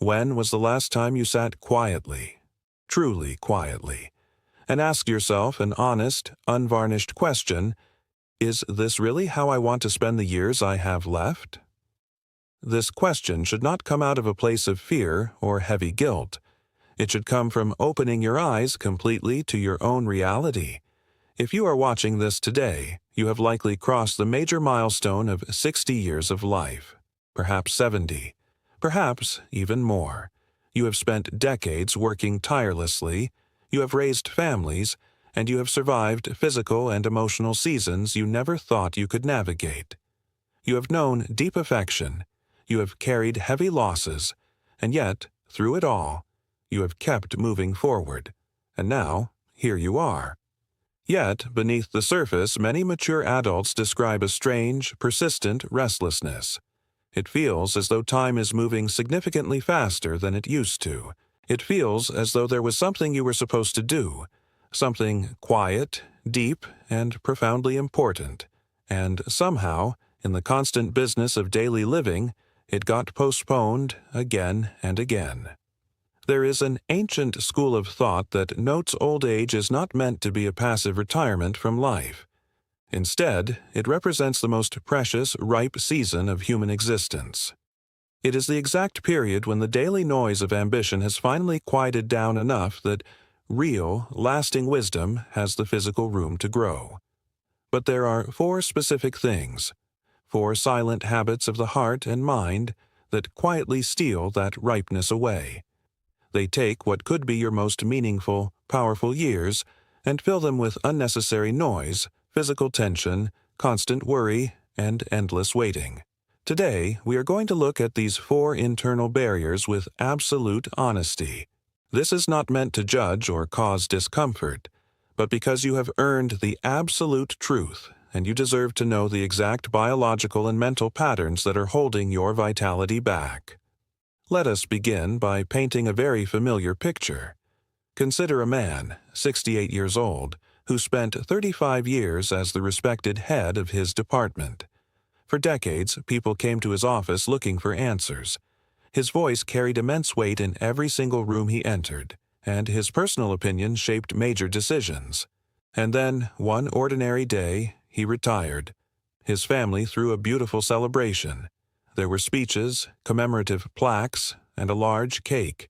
When was the last time you sat quietly, truly quietly, and asked yourself an honest, unvarnished question: is this really how I want to spend the years I have left? This question should not come out of a place of fear or heavy guilt. It should come from opening your eyes completely to your own reality. If you are watching this today, you have likely crossed the major milestone of 60 years of life, perhaps 70, perhaps even more. You have spent decades working tirelessly, you have raised families, and you have survived physical and emotional seasons you never thought you could navigate. You have known deep affection, you have carried heavy losses, and yet, through it all, you have kept moving forward. And now, here you are. Yet, beneath the surface, many mature adults describe a strange, persistent restlessness. It feels as though time is moving significantly faster than it used to. It feels as though there was something you were supposed to do, something quiet, deep, and profoundly important, and somehow, in the constant business of daily living, it got postponed again and again. There is an ancient school of thought that notes old age is not meant to be a passive retirement from life. Instead, it represents the most precious, ripe season of human existence. It is the exact period when the daily noise of ambition has finally quieted down enough that real, lasting wisdom has the physical room to grow. But there are 4 specific things, 4 silent habits of the heart and mind that quietly steal that ripeness away. They take what could be your most meaningful, powerful years and fill them with unnecessary noise, physical tension, constant worry, and endless waiting. Today, we are going to look at these 4 internal barriers with absolute honesty. This is not meant to judge or cause discomfort, but because you have earned the absolute truth, and you deserve to know the exact biological and mental patterns that are holding your vitality back. Let us begin by painting a very familiar picture. Consider a man, 68 years old, who spent 35 years as the respected head of his department. For decades, people came to his office looking for answers. His voice carried immense weight in every single room he entered, and his personal opinion shaped major decisions. And then, one ordinary day, he retired. His family threw a beautiful celebration. There were speeches, commemorative plaques, and a large cake.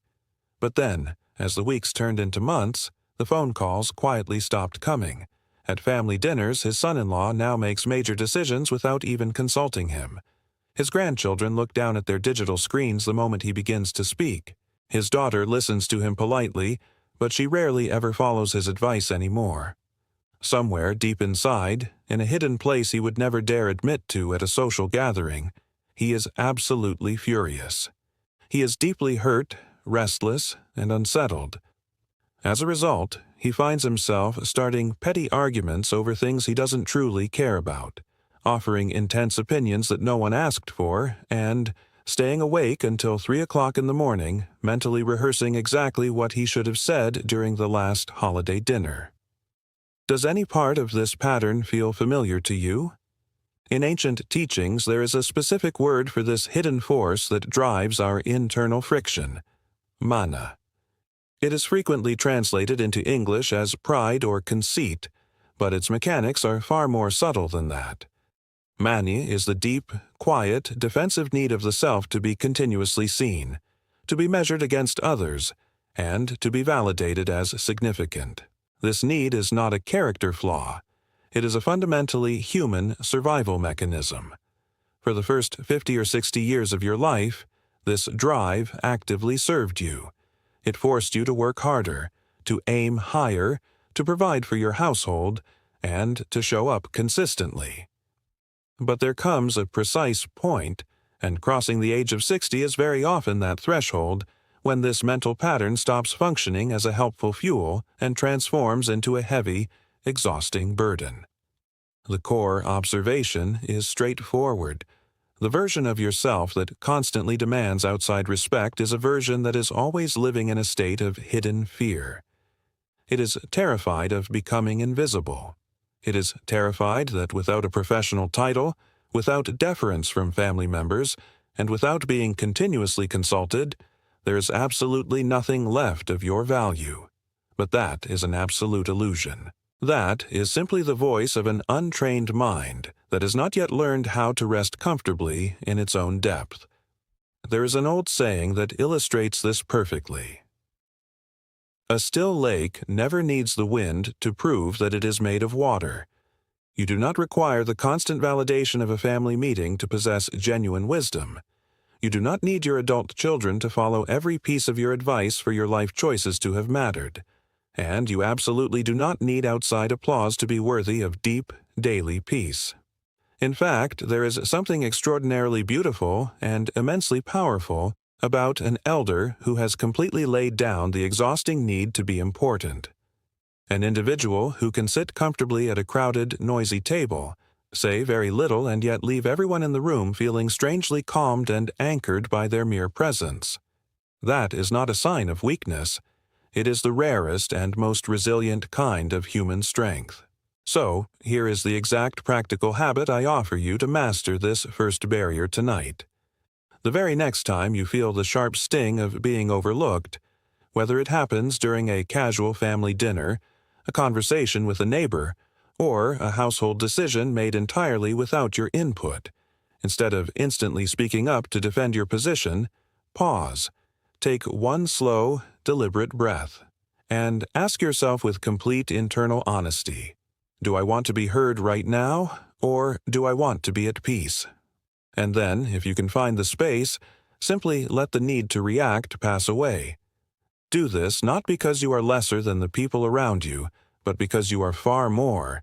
But then, as the weeks turned into months, the phone calls quietly stopped coming. At family dinners, his son-in-law now makes major decisions without even consulting him. His grandchildren look down at their digital screens the moment he begins to speak. His daughter listens to him politely, but she rarely ever follows his advice anymore. Somewhere deep inside, in a hidden place he would never dare admit to at a social gathering, he is absolutely furious. He is deeply hurt, restless, and unsettled. As a result, he finds himself starting petty arguments over things he doesn't truly care about, offering intense opinions that no one asked for, and staying awake until 3 o'clock in the morning, mentally rehearsing exactly what he should have said during the last holiday dinner. Does any part of this pattern feel familiar to you? In ancient teachings, there is a specific word for this hidden force that drives our internal friction: mana. It is frequently translated into English as pride or conceit, but its mechanics are far more subtle than that. Mani is the deep, quiet, defensive need of the self to be continuously seen, to be measured against others, and to be validated as significant. This need is not a character flaw. It is a fundamentally human survival mechanism. For the first 50 or 60 years of your life, this drive actively served you. It forced you to work harder, to aim higher, to provide for your household, and to show up consistently. But there comes a precise point, and crossing the age of 60 is very often that threshold, when this mental pattern stops functioning as a helpful fuel and transforms into a heavy, exhausting burden. The core observation is straightforward. The version of yourself that constantly demands outside respect is a version that is always living in a state of hidden fear. It is terrified of becoming invisible. It is terrified that without a professional title, without deference from family members, and without being continuously consulted, There's absolutely nothing left of your value. But that is an absolute illusion. That is simply the voice of an untrained mind that has not yet learned how to rest comfortably in its own depth. There is an old saying that illustrates this perfectly. A still lake never needs the wind to prove that it is made of water. You do not require the constant validation of a family meeting to possess genuine wisdom. You do not need your adult children to follow every piece of your advice for your life choices to have mattered. And you absolutely do not need outside applause to be worthy of deep, daily peace. In fact, there is something extraordinarily beautiful and immensely powerful about an elder who has completely laid down the exhausting need to be important. An individual who can sit comfortably at a crowded, noisy table, say very little and yet leave everyone in the room feeling strangely calmed and anchored by their mere presence. That is not a sign of weakness. It is the rarest and most resilient kind of human strength. So, here is the exact practical habit I offer you to master this first barrier tonight. The very next time you feel the sharp sting of being overlooked, whether it happens during a casual family dinner, a conversation with a neighbor, or a household decision made entirely without your input, instead of instantly speaking up to defend your position, pause, take one slow, deliberate breath, and ask yourself with complete internal honesty, do I want to be heard right now, or do I want to be at peace? And then, if you can find the space, simply let the need to react pass away. Do this not because you are lesser than the people around you, but because you are far more.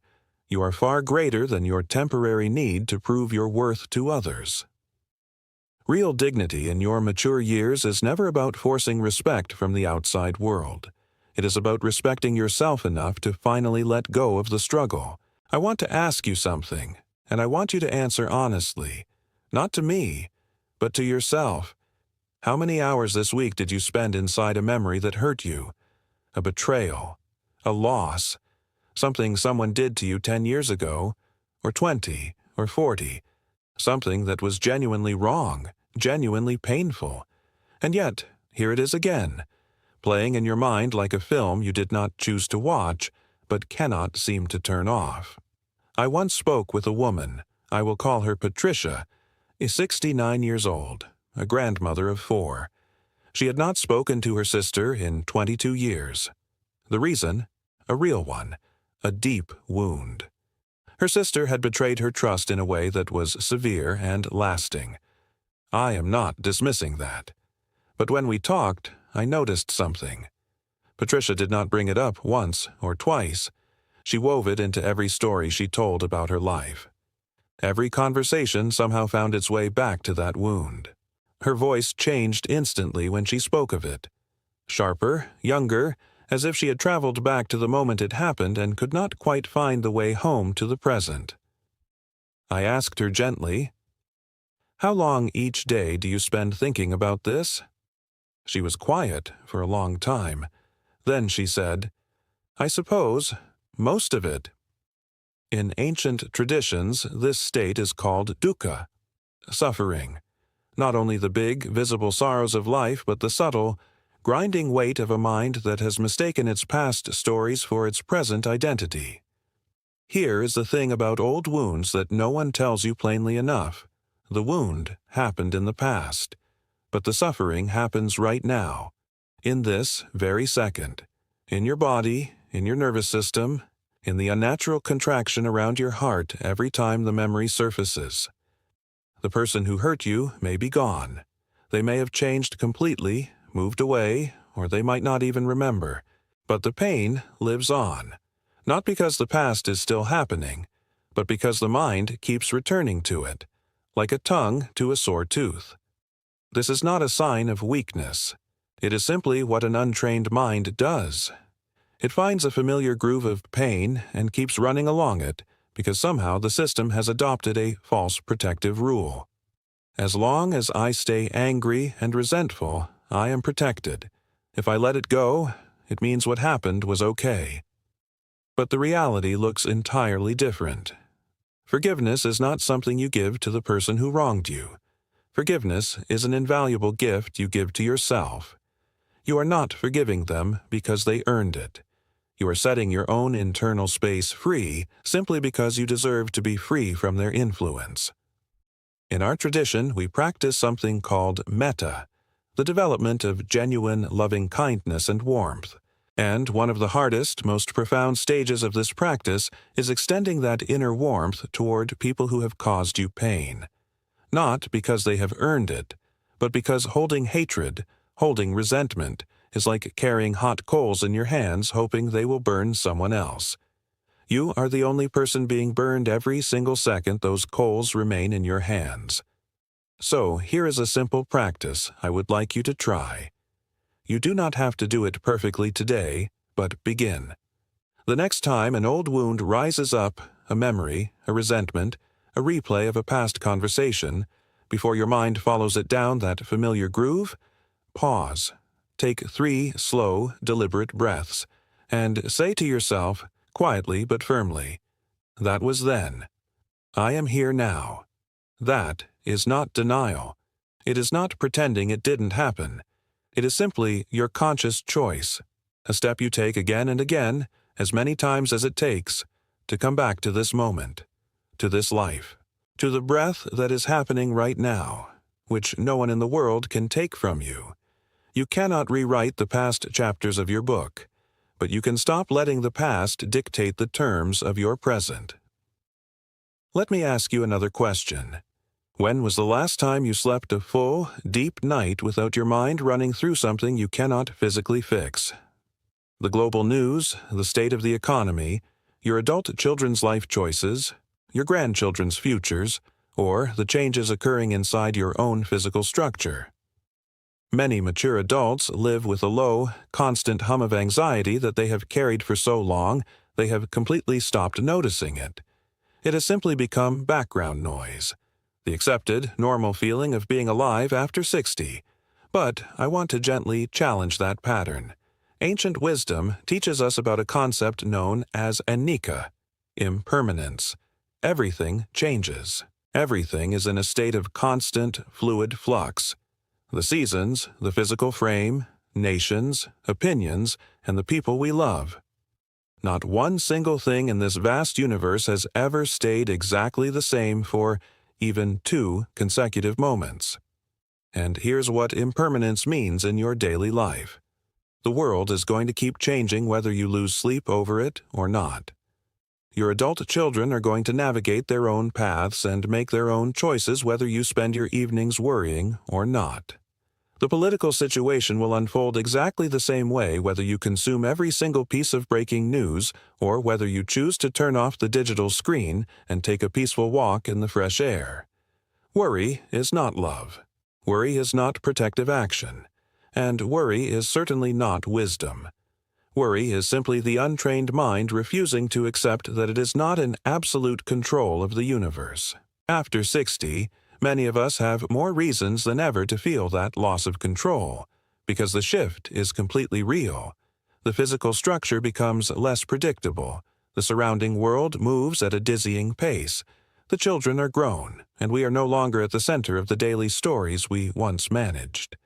You are far greater than your temporary need to prove your worth to others. Real dignity in your mature years is never about forcing respect from the outside world. It is about respecting yourself enough to finally let go of the struggle. I want to ask you something, and I want you to answer honestly. Not to me, but to yourself. How many hours this week did you spend inside a memory that hurt you? A betrayal, a loss, something someone did to you 10 years ago, or 20, or 40, something that was genuinely wrong, genuinely painful. And yet, here it is again, playing in your mind like a film you did not choose to watch, but cannot seem to turn off. I once spoke with a woman, I will call her Patricia, 69 years old, a grandmother of 4. She had not spoken to her sister in 22 years. The reason? A real one, a deep wound. Her sister had betrayed her trust in a way that was severe and lasting. I am not dismissing that. But when we talked, I noticed something. Patricia did not bring it up once or twice. She wove it into every story she told about her life. Every conversation somehow found its way back to that wound. Her voice changed instantly when she spoke of it. Sharper, younger, as if she had traveled back to the moment it happened and could not quite find the way home to the present. I asked her gently, "How long each day do you spend thinking about this?" She was quiet for a long time. Then she said, "I suppose, most of it." In ancient traditions, this state is called dukkha, suffering. Not only the big, visible sorrows of life, but the subtle, grinding weight of a mind that has mistaken its past stories for its present identity. Here is the thing about old wounds that no one tells you plainly enough. The wound happened in the past, but the suffering happens right now, in this very second, in your body, in your nervous system, in the unnatural contraction around your heart every time the memory surfaces. The person who hurt you may be gone. They may have changed completely, moved away, or they might not even remember. But the pain lives on, not because the past is still happening, but because the mind keeps returning to it, like a tongue to a sore tooth. This is not a sign of weakness. It is simply what an untrained mind does. It finds a familiar groove of pain and keeps running along it, because somehow the system has adopted a false protective rule. As long as I stay angry and resentful, I am protected. If I let it go, it means what happened was okay. But the reality looks entirely different. Forgiveness is not something you give to the person who wronged you. Forgiveness is an invaluable gift you give to yourself. You are not forgiving them because they earned it. You are setting your own internal space free simply because you deserve to be free from their influence. In our tradition, we practice something called metta, the development of genuine loving kindness and warmth. And one of the hardest, most profound stages of this practice is extending that inner warmth toward people who have caused you pain. Not because they have earned it, but because holding hatred, holding resentment, is like carrying hot coals in your hands hoping they will burn someone else. You are the only person being burned every single second those coals remain in your hands. So here is a simple practice I would like you to try. You do not have to do it perfectly today, but begin. The next time an old wound rises up, a memory, a resentment, a replay of a past conversation, before your mind follows it down that familiar groove, pause. Take 3 slow, deliberate breaths, and say to yourself, quietly but firmly, "That was then. I am here now." That is not denial. It is not pretending it didn't happen. It is simply your conscious choice, a step you take again and again, as many times as it takes, to come back to this moment, to this life, to the breath that is happening right now, which no one in the world can take from you. You cannot rewrite the past chapters of your book, but you can stop letting the past dictate the terms of your present. Let me ask you another question. When was the last time you slept a full, deep night without your mind running through something you cannot physically fix? The global news, the state of the economy, your adult children's life choices, your grandchildren's futures, or the changes occurring inside your own physical structure. Many mature adults live with a low, constant hum of anxiety that they have carried for so long they have completely stopped noticing it. It has simply become background noise, the accepted, normal feeling of being alive after 60. But I want to gently challenge that pattern. Ancient wisdom teaches us about a concept known as anicca, impermanence. Everything changes. Everything is in a state of constant, fluid flux. The seasons, the physical frame, nations, opinions, and the people we love. Not one single thing in this vast universe has ever stayed exactly the same for even 2 consecutive moments. And here's what impermanence means in your daily life. The world is going to keep changing whether you lose sleep over it or not. Your adult children are going to navigate their own paths and make their own choices whether you spend your evenings worrying or not. The political situation will unfold exactly the same way whether you consume every single piece of breaking news or whether you choose to turn off the digital screen and take a peaceful walk in the fresh air. Worry is not love. Worry is not protective action. And worry is certainly not wisdom. Worry is simply the untrained mind refusing to accept that it is not in absolute control of the universe. After 60, many of us have more reasons than ever to feel that loss of control, because the shift is completely real. The physical structure becomes less predictable. The surrounding world moves at a dizzying pace. The children are grown, and we are no longer at the center of the daily stories we once managed.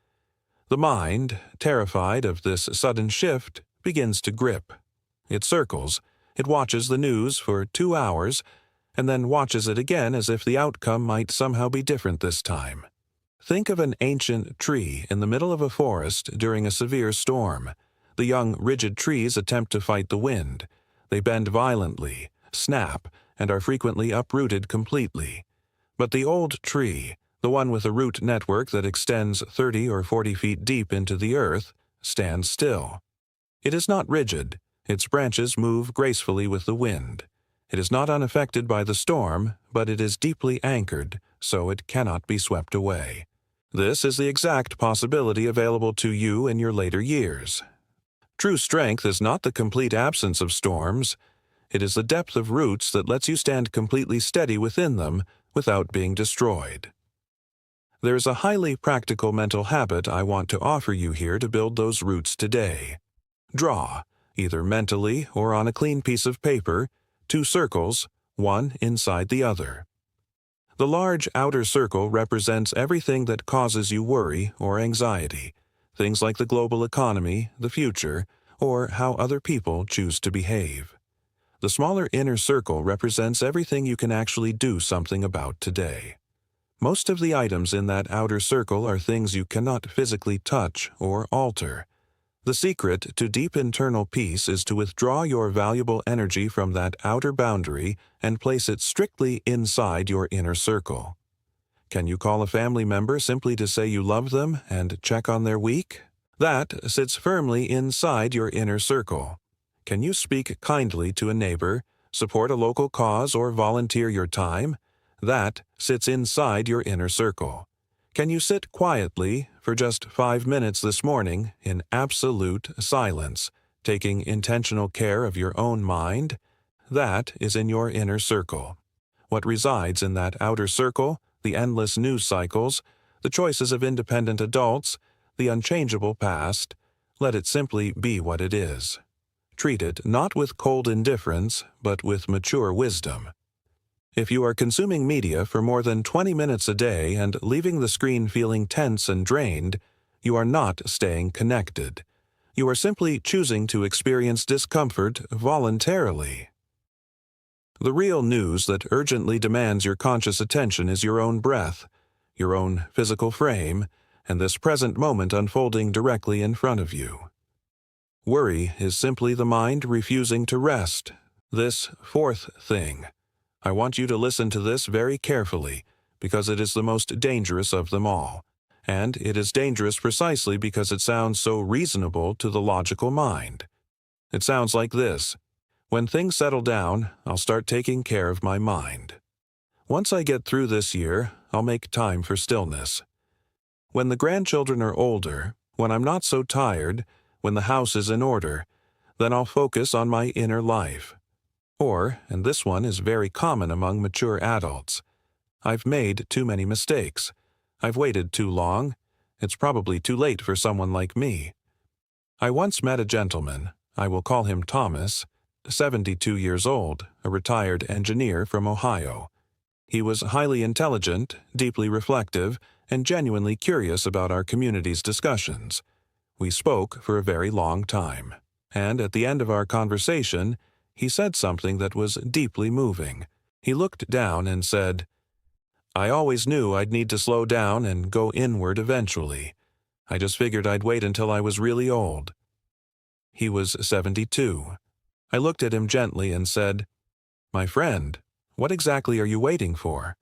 The mind, terrified of this sudden shift, begins to grip. It circles. It watches the news for 2 hours, and then watches it again as if the outcome might somehow be different this time. Think of an ancient tree in the middle of a forest during a severe storm. The young, rigid trees attempt to fight the wind. They bend violently, snap, and are frequently uprooted completely. But the old tree, the one with a root network that extends 30 or 40 feet deep into the earth, stands still. It is not rigid. Its branches move gracefully with the wind. It is not unaffected by the storm, but it is deeply anchored, so it cannot be swept away. This is the exact possibility available to you in your later years. True strength is not the complete absence of storms. It is the depth of roots that lets you stand completely steady within them without being destroyed. There is a highly practical mental habit I want to offer you here to build those roots today. Draw, either mentally or on a clean piece of paper, 2 circles, one inside the other. The large outer circle represents everything that causes you worry or anxiety, things like the global economy, the future, or how other people choose to behave. The smaller inner circle represents everything you can actually do something about today. Most of the items in that outer circle are things you cannot physically touch or alter. The secret to deep internal peace is to withdraw your valuable energy from that outer boundary and place it strictly inside your inner circle. Can you call a family member simply to say you love them and check on their week? That sits firmly inside your inner circle. Can you speak kindly to a neighbor, support a local cause, or volunteer your time? That sits inside your inner circle. Can you sit quietly for just 5 minutes this morning in absolute silence, taking intentional care of your own mind? That is in your inner circle. What resides in that outer circle, the endless news cycles, the choices of independent adults, the unchangeable past, let it simply be what it is. Treat it not with cold indifference, but with mature wisdom. If you are consuming media for more than 20 minutes a day and leaving the screen feeling tense and drained, you are not staying connected. You are simply choosing to experience discomfort voluntarily. The real news that urgently demands your conscious attention is your own breath, your own physical frame, and this present moment unfolding directly in front of you. Worry is simply the mind refusing to rest. This fourth thing. I want you to listen to this very carefully, because it is the most dangerous of them all. And it is dangerous precisely because it sounds so reasonable to the logical mind. It sounds like this. When things settle down, I'll start taking care of my mind. Once I get through this year, I'll make time for stillness. When the grandchildren are older, when I'm not so tired, when the house is in order, then I'll focus on my inner life. Or, and this one is very common among mature adults, I've made too many mistakes. I've waited too long. It's probably too late for someone like me. I once met a gentleman, I will call him Thomas, 72 years old, a retired engineer from Ohio. He was highly intelligent, deeply reflective, and genuinely curious about our community's discussions. We spoke for a very long time, and at the end of our conversation, he said something that was deeply moving. He looked down and said, "I always knew I'd need to slow down and go inward eventually. I just figured I'd wait until I was really old." He was 72. I looked at him gently and said, "My friend, what exactly are you waiting for?"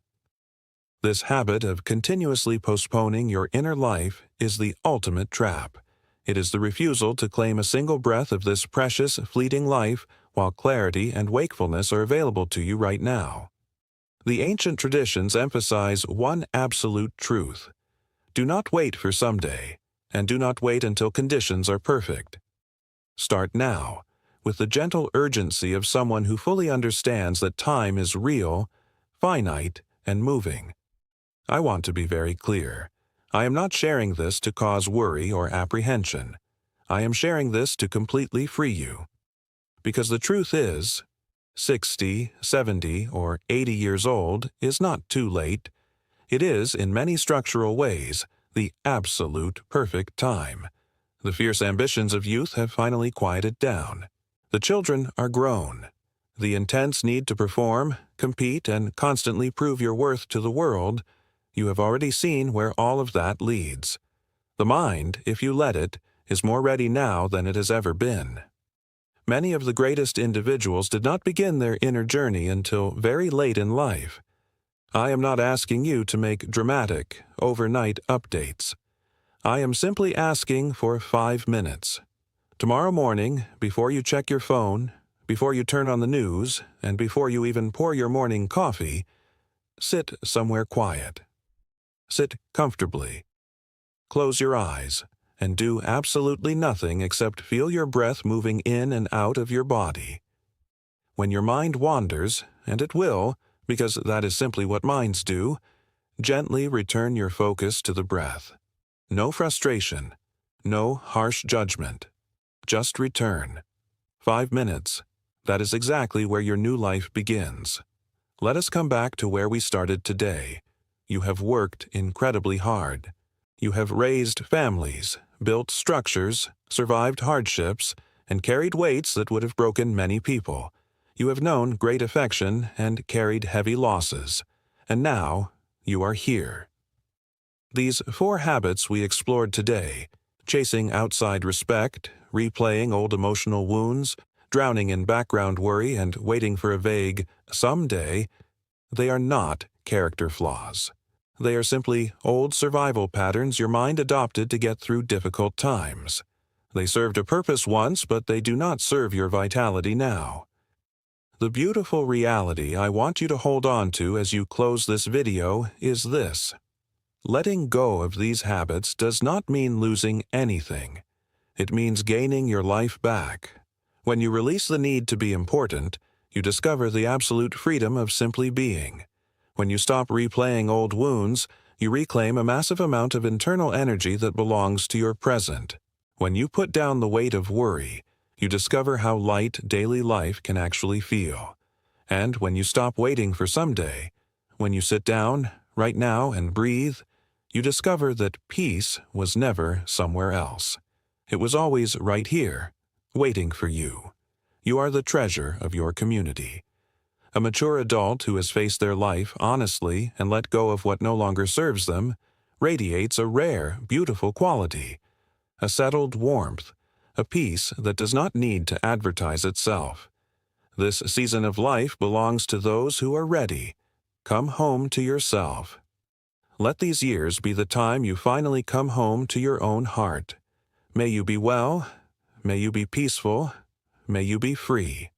This habit of continuously postponing your inner life is the ultimate trap. It is the refusal to claim a single breath of this precious, fleeting life while clarity and wakefulness are available to you right now. The ancient traditions emphasize one absolute truth. Do not wait for someday, and do not wait until conditions are perfect. Start now, with the gentle urgency of someone who fully understands that time is real, finite, and moving. I want to be very clear. I am not sharing this to cause worry or apprehension. I am sharing this to completely free you. Because the truth is, 60, 70, or 80 years old is not too late. It is, in many structural ways, the absolute perfect time. The fierce ambitions of youth have finally quieted down. The children are grown. The intense need to perform, compete, and constantly prove your worth to the world, you have already seen where all of that leads. The mind, if you let it, is more ready now than it has ever been. Many of the greatest individuals did not begin their inner journey until very late in life. I am not asking you to make dramatic, overnight updates. I am simply asking for 5 minutes. Tomorrow morning, before you check your phone, before you turn on the news, and before you even pour your morning coffee, sit somewhere quiet. Sit comfortably. Close your eyes, and do absolutely nothing except feel your breath moving in and out of your body. When your mind wanders, and it will, because that is simply what minds do, gently return your focus to the breath. No frustration, no harsh judgment. Just return. 5 minutes. That is exactly where your new life begins. Let us come back to where we started today. You have worked incredibly hard. You have raised families, built structures, survived hardships, and carried weights that would have broken many people. You have known great affection and carried heavy losses. And now, you are here. These 4 habits we explored today, chasing outside respect, replaying old emotional wounds, drowning in background worry, and waiting for a vague someday, they are not character flaws. They are simply old survival patterns your mind adopted to get through difficult times. They served a purpose once, but they do not serve your vitality now. The beautiful reality I want you to hold on to as you close this video is this. Letting go of these habits does not mean losing anything. It means gaining your life back. When you release the need to be important, you discover the absolute freedom of simply being. When you stop replaying old wounds, you reclaim a massive amount of internal energy that belongs to your present. When you put down the weight of worry, you discover how light daily life can actually feel. And when you stop waiting for someday, when you sit down, right now, and breathe, you discover that peace was never somewhere else. It was always right here, waiting for you. You are the treasure of your community. A mature adult who has faced their life honestly and let go of what no longer serves them radiates a rare, beautiful quality, a settled warmth, a peace that does not need to advertise itself. This season of life belongs to those who are ready. Come home to yourself. Let these years be the time you finally come home to your own heart. May you be well, may you be peaceful, may you be free.